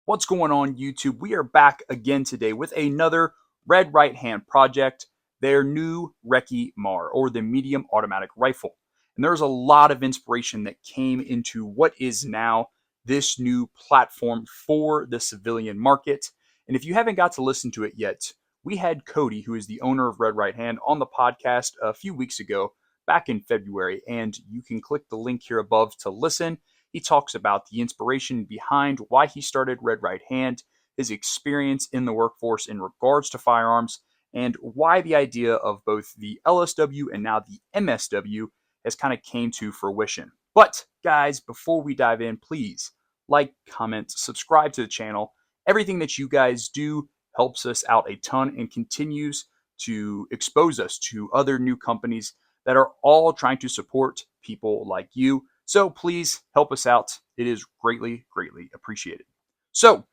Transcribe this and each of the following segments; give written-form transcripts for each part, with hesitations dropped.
What's going on, YouTube? We are back again today with another Red Right Hand project, their new RECCE MAR, or the Medium Automatic Rifle. And there's a lot of inspiration that came into what is now this new platform for the civilian market. And if you haven't got to listen to it yet, we had Cody, who is the owner of Red Right Hand, on the podcast a few weeks ago, back in February. And you can click the link here above to listen. He talks about the inspiration behind why he started Red Right Hand, his experience in the workforce in regards to firearms, and why the idea of both the LSW and now the MSW has kind of came to fruition. But guys, before we dive in, please like, comment, subscribe to the channel. Everything that you guys do helps us out a ton and continues to expose us to other new companies that are all trying to support people like you. So please help us out. It is greatly, greatly appreciated. So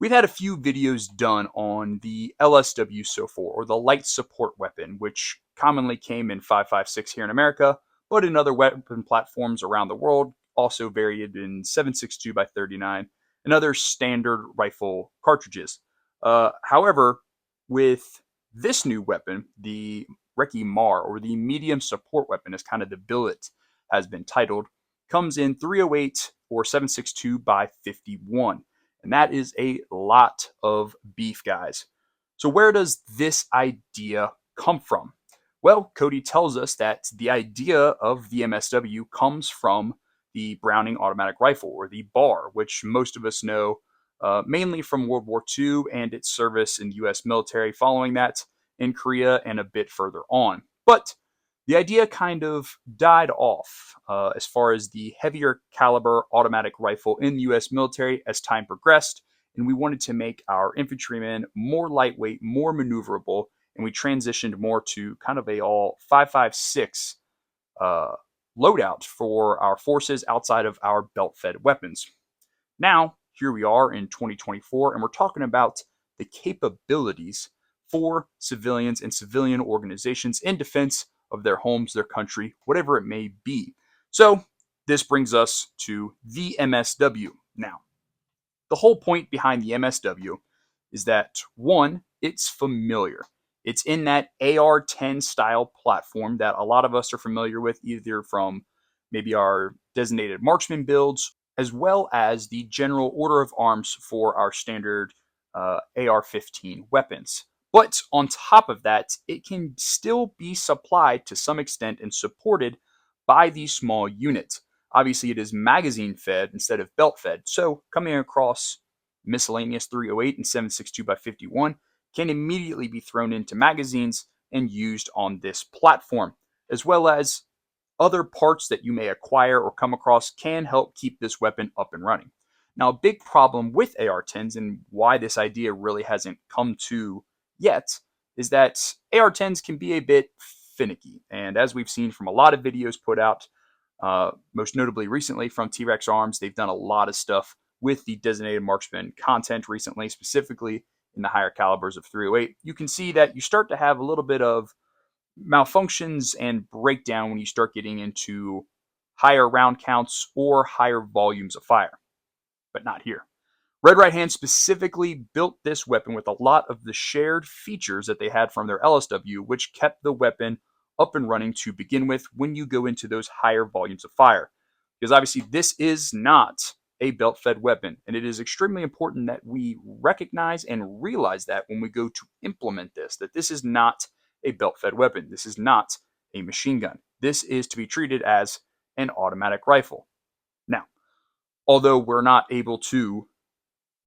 we've had a few videos done on the LSW so far, or the light support weapon, which commonly came in 5.56 here in America, but in other weapon platforms around the world, also varied in 7.62 by 39 and other standard rifle cartridges. However, with this new weapon, the RECCE MAR, or the medium support weapon, is kind of the billet has been titled, comes in 308 or 7.62 by 51. And that is a lot of beef, guys. So where does this idea come from? Well, Cody tells us that the idea of the MSW comes from the Browning automatic rifle, or the BAR, which most of us know mainly from World War II and its service in the U.S. military following that in Korea and a bit further on. But the idea kind of died off as far as the heavier caliber automatic rifle in the U.S. military as time progressed, and we wanted to make our infantrymen more lightweight, more maneuverable, and we transitioned more to kind of a all 5.56 loadout for our forces outside of our belt-fed weapons. Now, here we are in 2024, and we're talking about the capabilities for civilians and civilian organizations in defense of their homes, their country, whatever it may be. So this brings us to the MSW. Now, the whole point behind the MSW is that, one, it's familiar. It's in that AR-10 style platform that a lot of us are familiar with, either from maybe our designated marksman builds, as well as the general order of arms for our standard AR-15 weapons. But on top of that, it can still be supplied to some extent and supported by these small units. Obviously, it is magazine fed instead of belt fed. So coming across miscellaneous 308 and 7.62 by 51 can immediately be thrown into magazines and used on this platform, as well as other parts that you may acquire or come across can help keep this weapon up and running. Now, a big problem with AR-10s and why this idea really hasn't come to yet is that AR-10s can be a bit finicky. And as we've seen from a lot of videos put out, most notably recently from T-Rex Arms, they've done a lot of stuff with the designated marksman content recently, specifically in the higher calibers of 308. You can see that you start to have a little bit of malfunctions and breakdown when you start getting into higher round counts or higher volumes of fire, but not here. Red Right Hand specifically built this weapon with a lot of the shared features that they had from their LSW, which kept the weapon up and running to begin with when you go into those higher volumes of fire. Because obviously this is not a belt-fed weapon, and it is extremely important that we recognize and realize that when we go to implement this, that this is not a belt-fed weapon. This is not a machine gun. This is to be treated as an automatic rifle. Now, although we're not able to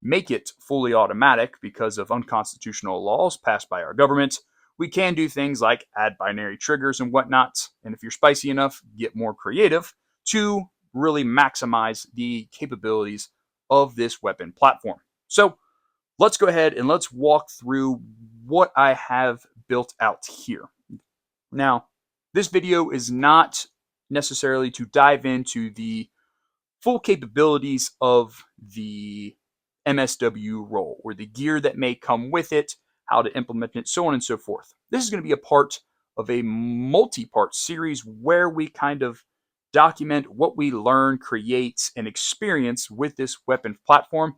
make it fully automatic because of unconstitutional laws passed by our government, we can do things like add binary triggers and whatnot, and if you're spicy enough, get more creative to really maximize the capabilities of this weapon platform. So let's go ahead and let's walk through what I have built out here. Now, this video is not necessarily to dive into the full capabilities of the MSW role, or the gear that may come with it, how to implement it, so on and so forth. This is going to be a part of a multi-part series where we kind of document what we learn, create, and experience with this weapon platform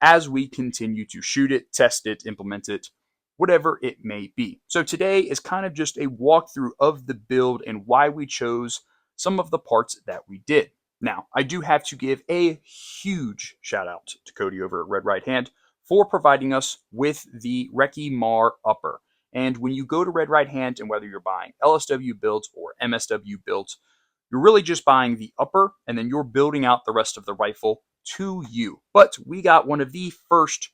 as we continue to shoot it, test it, implement it, whatever it may be. So today is kind of just a walkthrough of the build and why we chose some of the parts that we did. Now, I do have to give a huge shout out to Cody over at Red Right Hand for providing us with the RECCE MAR upper. And when you go to Red Right Hand, and whether you're buying LSW builds or MSW builds, you're really just buying the upper and then you're building out the rest of the rifle to you. But we got one of the first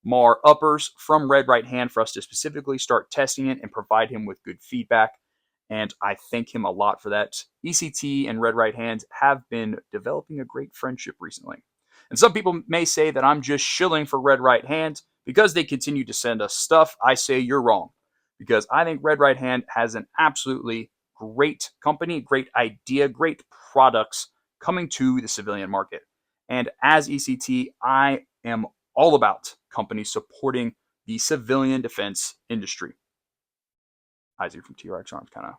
MAR uppers from Red Right Hand for us to specifically start testing it and provide him with good feedback. And I thank him a lot for that. ECT and Red Right Hand have been developing a great friendship recently. And some people may say that I'm just shilling for Red Right Hand because they continue to send us stuff. I say you're wrong, because I think Red Right Hand has an absolutely great company, great idea, great products coming to the civilian market. And as ECT, I am all about companies supporting the civilian defense industry. Isaac from TRX Arms kind of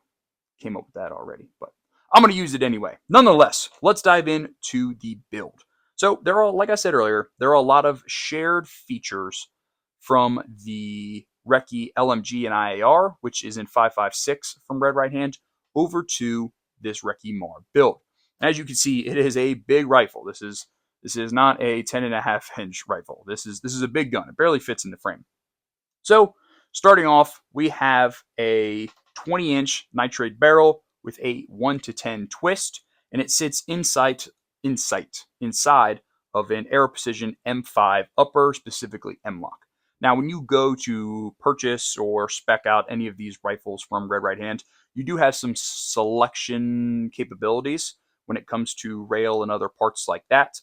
came up with that already, but I'm going to use it anyway. Nonetheless, let's dive into the build. So there are, like I said earlier, there are a lot of shared features from the RECCE LMG and IAR, which is in 5.56 from Red Right Hand, over to this RECCE MAR build. As you can see, it is a big rifle. This is not a 10.5-inch rifle. This is a big gun. It barely fits in the frame. So starting off, we have a 20-inch nitride barrel with a 1-to-10 twist, and it sits inside of an Aero Precision M5 upper, specifically M-LOK. Now, when you go to purchase or spec out any of these rifles from Red Right Hand, you do have some selection capabilities when it comes to rail and other parts like that.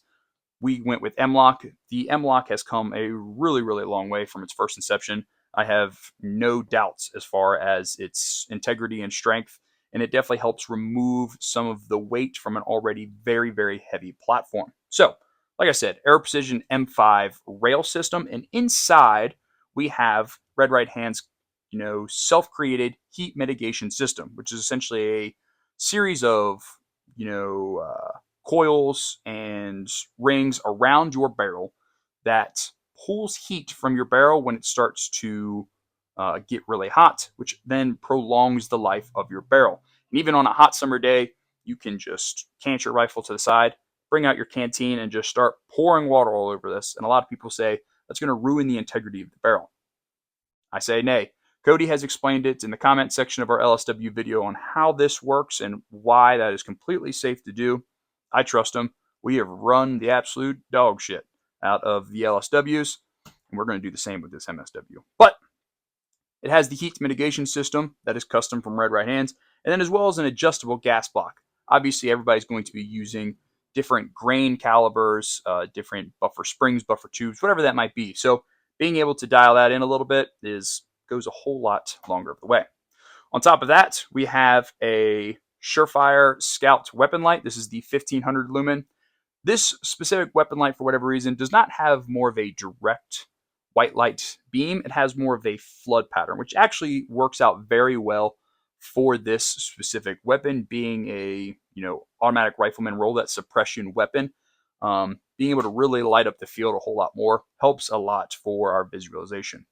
We went with M-LOK. The M-LOK has come a really, really long way from its first inception. I have no doubts as far as its integrity and strength, and it definitely helps remove some of the weight from an already very, very heavy platform. So, like I said, Aero Precision M5 rail system, and inside we have Red Right Hand's, self-created heat mitigation system, which is essentially a series of, coils and rings around your barrel that pulls heat from your barrel when it starts to get really hot, which then prolongs the life of your barrel. And even on a hot summer day, you can just cant your rifle to the side, bring out your canteen, and just start pouring water all over this. And a lot of people say that's going to ruin the integrity of the barrel. I say nay. Cody has explained it in the comment section of our LSW video on how this works and why that is completely safe to do. I trust him. We have run the absolute dog shit out of the LSWs, and we're going to do the same with this MSW. But it has the heat mitigation system that is custom from Red Right Hand, and then as well as an adjustable gas block. Obviously, everybody's going to be using different grain calibers, different buffer springs, buffer tubes, whatever that might be. So being able to dial that in a little bit goes a whole lot longer of the way. On top of that, we have a Surefire Scout weapon light. This is the 1500 lumen. This specific weapon light, for whatever reason, does not have more of a direct white light beam. It has more of a flood pattern, which actually works out very well for this specific weapon, being a automatic rifleman roll, that suppression weapon. Being able to really light up the field a whole lot more helps a lot for our visualization.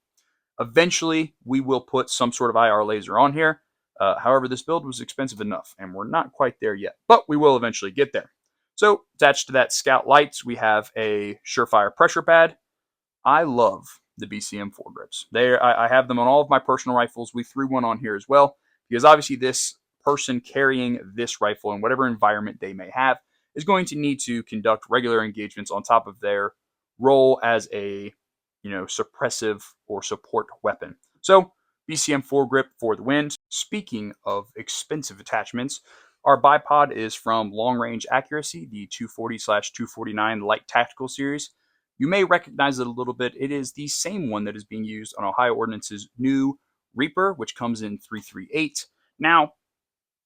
Eventually, we will put some sort of IR laser on here. However, this build was expensive enough, and we're not quite there yet, but we will eventually get there. So, attached to that Scout lights, we have a Surefire pressure pad. I love the BCM foregrips. I have them on all of my personal rifles. We threw one on here as well, because obviously this person carrying this rifle in whatever environment they may have is going to need to conduct regular engagements on top of their role as a suppressive or support weapon. So BCM foregrip for the wind. Speaking of expensive attachments, our bipod is from Long Range Accuracy, the 240/249 Light Tactical Series. You may recognize it a little bit. It is the same one that is being used on Ohio Ordnance's new Reaper, which comes in 338. Now,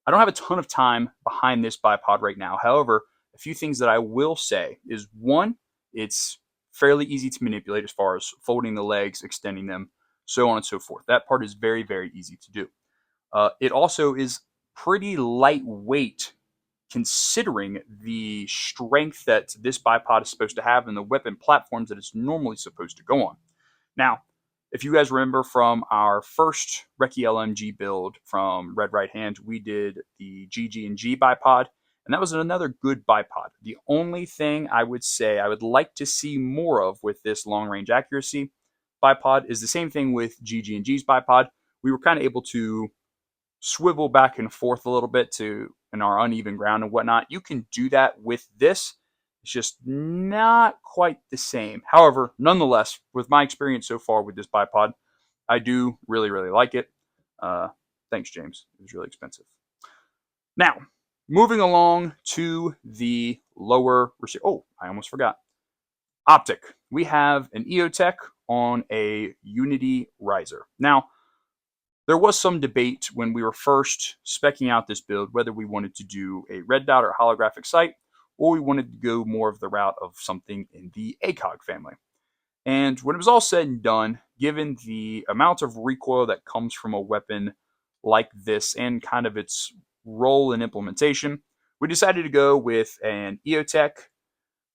I don't have a ton of time behind this bipod right now. However, a few things that I will say is, one, it's fairly easy to manipulate as far as folding the legs, extending them, so on and so forth. That part is very, very easy to do. It also is pretty lightweight considering the strength that this bipod is supposed to have and the weapon platforms that it's normally supposed to go on. Now, if you guys remember from our first RECCE LMG build from Red Right Hand, we did the GG&G bipod, and that was another good bipod. The only thing I would say I would like to see more of with this long-range accuracy bipod is the same thing with GG&G's bipod. We were kind of able to swivel back and forth a little bit to in our uneven ground and whatnot. You can do that with this. It's just not quite the same. However, nonetheless, with my experience so far with this bipod, I do really, really like it. Thanks, James. It was really expensive. Now, moving along to the lower receiver. Oh, I almost forgot. Optic. We have an EOTech on a Unity riser. Now, there was some debate when we were first speccing out this build whether we wanted to do a red dot or holographic sight, or we wanted to go more of the route of something in the ACOG family. And when it was all said and done, given the amount of recoil that comes from a weapon like this and kind of its role in implementation, we decided to go with an EOTech,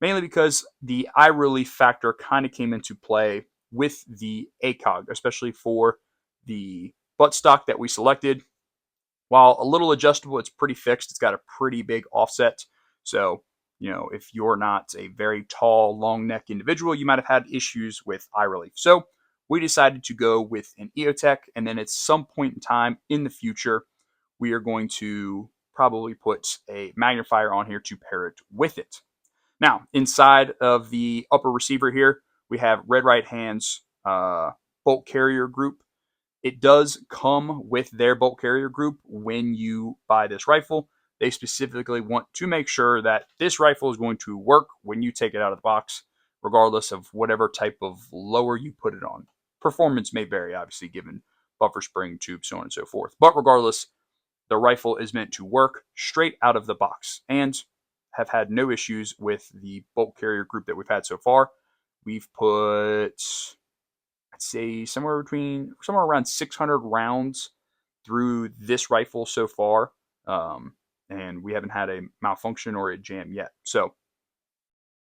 mainly because the eye relief factor kind of came into play with the ACOG, especially for the buttstock that we selected. While a little adjustable, it's pretty fixed. It's got a pretty big offset. So, if you're not a very tall, long neck individual, you might have had issues with eye relief. So we decided to go with an EOTech, and then at some point in time in the future, we are going to probably put a magnifier on here to pair it with it. Now, inside of the upper receiver here, we have Red Right Hand's bolt carrier group. It does come with their bolt carrier group when you buy this rifle. They specifically want to make sure that this rifle is going to work when you take it out of the box, regardless of whatever type of lower you put it on. Performance may vary, obviously, given buffer spring, tube, so on and so forth. But regardless, the rifle is meant to work straight out of the box and have had no issues with the bolt carrier group that we've had so far. We've put, I'd say, somewhere around 600 rounds through this rifle so far, and we haven't had a malfunction or a jam yet. So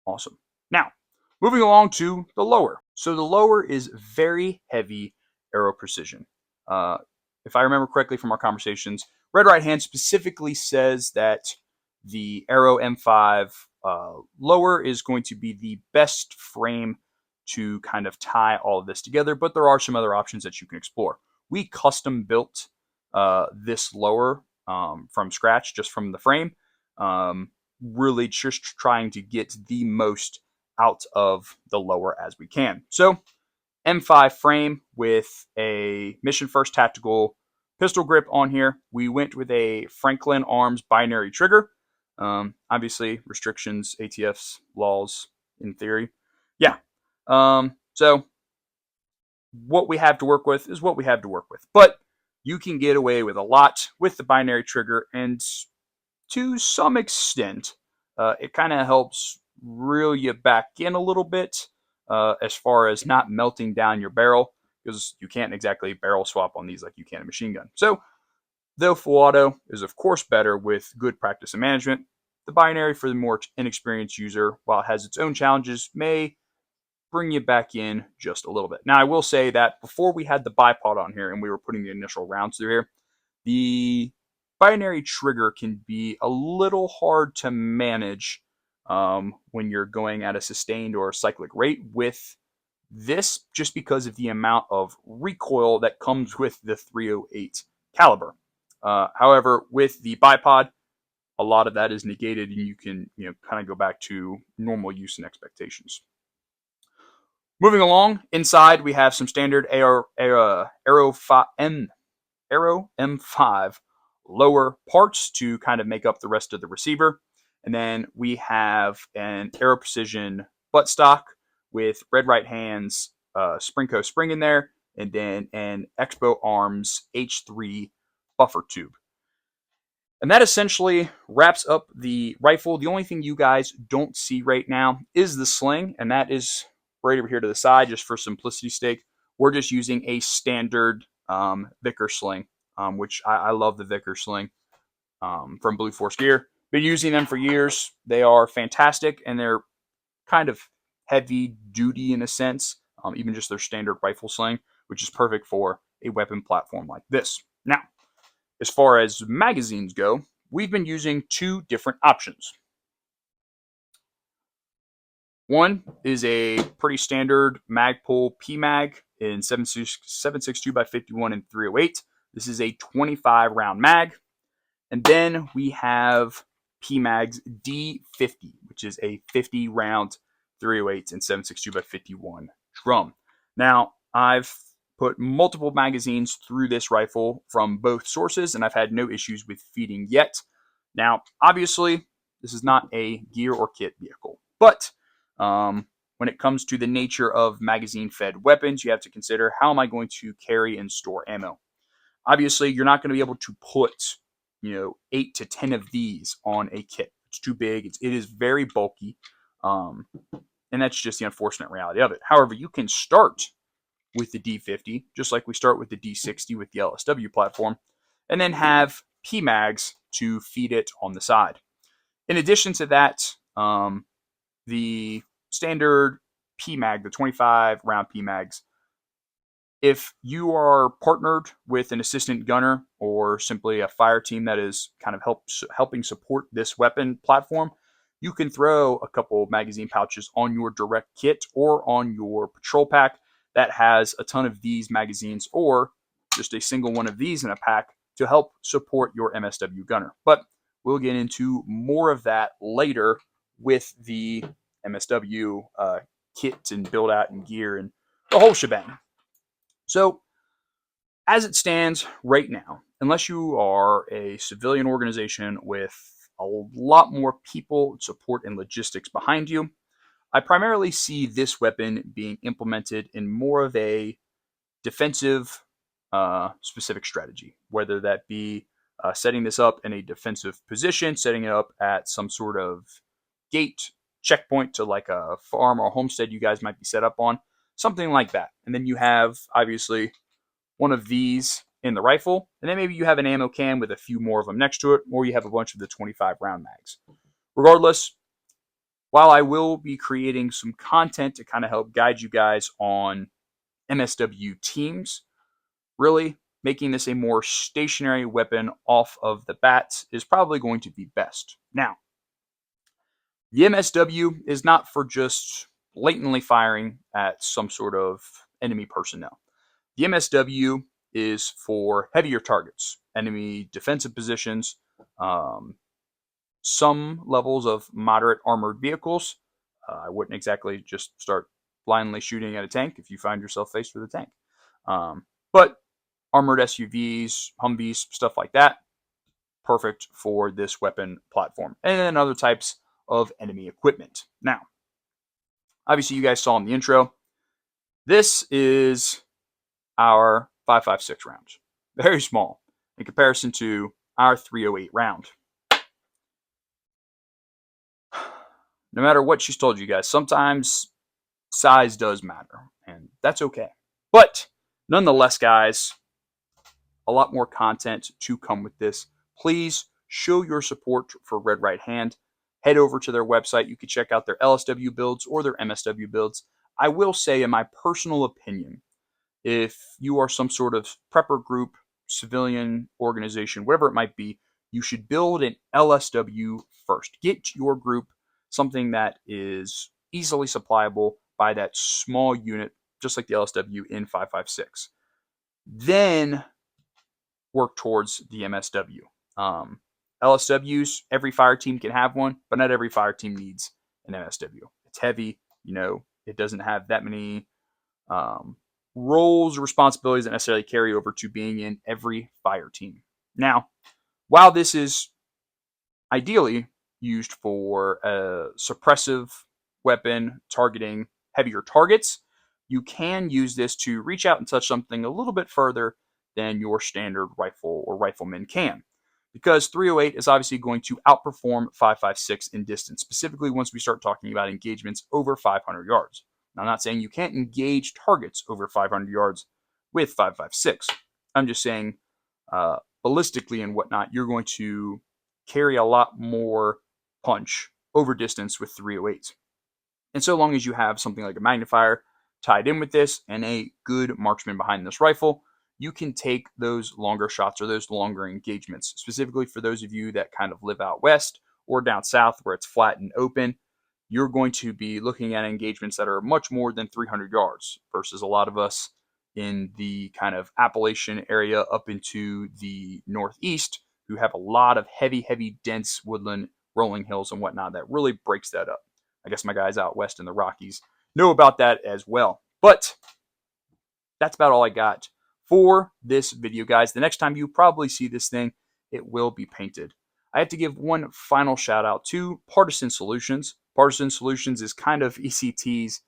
awesome. Now, moving along to the lower. So the lower is very heavy arrow precision. If I remember correctly from our conversations, Red Right Hand specifically says that the Arrow M5 lower is going to be the best frame to kind of tie all of this together, but there are some other options that you can explore. We custom built this lower from scratch, just from the frame, really just trying to get the most out of the lower as we can. So M5 frame with a Mission First Tactical pistol grip on here. We went with a Franklin Arms binary trigger. Obviously, restrictions, ATFs, laws, in theory. Yeah. So what we have to work with is what we have to work with. But you can get away with a lot with the binary trigger, and to some extent, it kind of helps reel you back in a little bit as far as not melting down your barrel, because you can't exactly barrel swap on these like you can a machine gun. So, though full auto is of course better with good practice and management, the binary for the more inexperienced user, while it has its own challenges, may bring you back in just a little bit. Now, I will say that before we had the bipod on here and we were putting the initial rounds through here, the binary trigger can be a little hard to manage when you're going at a sustained or a cyclic rate with this, just because of the amount of recoil that comes with the 308 caliber. However, with the bipod, a lot of that is negated, and you can kind of go back to normal use and expectations. Moving along, inside we have some standard Arrow M5 lower parts to kind of make up the rest of the receiver. And then we have an Arrow Precision buttstock with Red Right Hand's Springco spring in there, and then an Expo Arms H3 buffer tube. And that essentially wraps up the rifle. The only thing you guys don't see right now is the sling, and that is right over here to the side, just for simplicity's sake. We're just using a standard Vickers sling, which I love the Vickers sling from Blue Force Gear. Been using them for years. They are fantastic, and they're kind of heavy duty in a sense, even just their standard rifle sling, which is perfect for a weapon platform like this. Now, as far as magazines go, we've been using two different options. One is a pretty standard Magpul PMag in 7.62 by 51 and 308. This is a 25 round mag. And then we have PMag's D50, which is a 50 round 308 and 7.62 by 51 drum. Now, I've put multiple magazines through this rifle from both sources, and I've had no issues with feeding yet. Now, obviously, this is not a gear or kit vehicle, but when it comes to the nature of magazine-fed weapons, you have to consider, how am I going to carry and store ammo? Obviously, you're not going to be able to put 8 to 10 of these on a kit. It's too big. It is very bulky. And that's just the unfortunate reality of it. However, you can start with the D50, just like we start with the D60 with the LSW platform, and then have PMags to feed it on the side. In addition to that, the standard PMag, the 25 round PMags, if you are partnered with an assistant gunner or simply a fire team that is kind of helping support this weapon platform, you can throw a couple magazine pouches on your direct kit or on your patrol pack that has a ton of these magazines, or just a single one of these in a pack to help support your MSW gunner. But we'll get into more of that later with the MSW kit and build out and gear and the whole shebang. So, as it stands right now, unless you are a civilian organization with a lot more people, support, and logistics behind you, I primarily see this weapon being implemented in more of a defensive specific strategy, whether that be setting this up in a defensive position, setting it up at some sort of gate checkpoint to like a farm or homestead you guys might be set up on, something like that. And then you have, obviously, one of these in the rifle, and then maybe you have an ammo can with a few more of them next to it, or you have a bunch of the 25 round mags. Regardless, while I will be creating some content to kind of help guide you guys on MSW teams, really making this a more stationary weapon off of the bat is probably going to be best. Now, the MSW is not for just blatantly firing at some sort of enemy personnel. The MSW is for heavier targets, enemy defensive positions, some levels of moderate armored vehicles. I wouldn't exactly just start blindly shooting at a tank if you find yourself faced with a tank. But armored SUVs, Humvees, stuff like that, perfect for this weapon platform. And then other types of enemy equipment. Now, obviously you guys saw in the intro, this is our 5.56 rounds. Very small in comparison to our 308 round. No matter what she's told you guys, sometimes size does matter, and that's okay. But nonetheless, guys, a lot more content to come with this. Please show your support for Red Right Hand. Head over to their website. You can check out their LSW builds or their MSW builds. I will say, in my personal opinion, if you are some sort of prepper group, civilian organization, whatever it might be, you should build an LSW first. Get your group something that is easily supplyable by that small unit, just like the LSW in 5.56. Then work towards the MSW. LSWs, every fire team can have one, but not every fire team needs an MSW. It's heavy, it doesn't have that many roles or responsibilities that necessarily carry over to being in every fire team. Now, while this is ideally used for a suppressive weapon targeting heavier targets, you can use this to reach out and touch something a little bit further than your standard rifle or rifleman can. Because 308 is obviously going to outperform 5.56 in distance, specifically once we start talking about engagements over 500 yards. Now, I'm not saying you can't engage targets over 500 yards with 5.56. I'm just saying ballistically and whatnot, you're going to carry a lot more punch over distance with 308s. And so long as you have something like a magnifier tied in with this and a good marksman behind this rifle, you can take those longer shots or those longer engagements, specifically for those of you that kind of live out west or down south where it's flat and open. You're going to be looking at engagements that are much more than 300 yards versus a lot of us in the kind of Appalachian area up into the northeast who have a lot of heavy, dense woodland, rolling hills and whatnot that really breaks that up. I guess my guys out west in the Rockies know about that as well. But that's about all I got for this video, guys. The next time you probably see this thing, it will be painted. I have to give one final shout out to Partisan Solutions. Partisan Solutions is kind of ECT's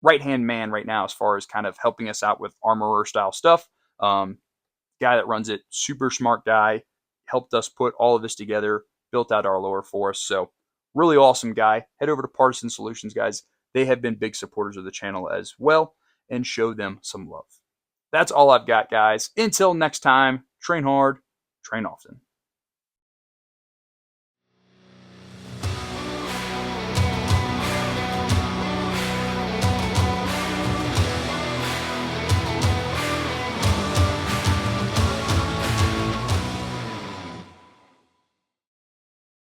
right-hand man right now as far as kind of helping us out with armorer style stuff. Guy that runs it, super smart guy, helped us put all of this together, built out our lower for us. So really awesome guy. Head over to Partisan Solutions, guys. They have been big supporters of the channel as well, and show them some love. That's all I've got, guys. Until next time, train hard, train often.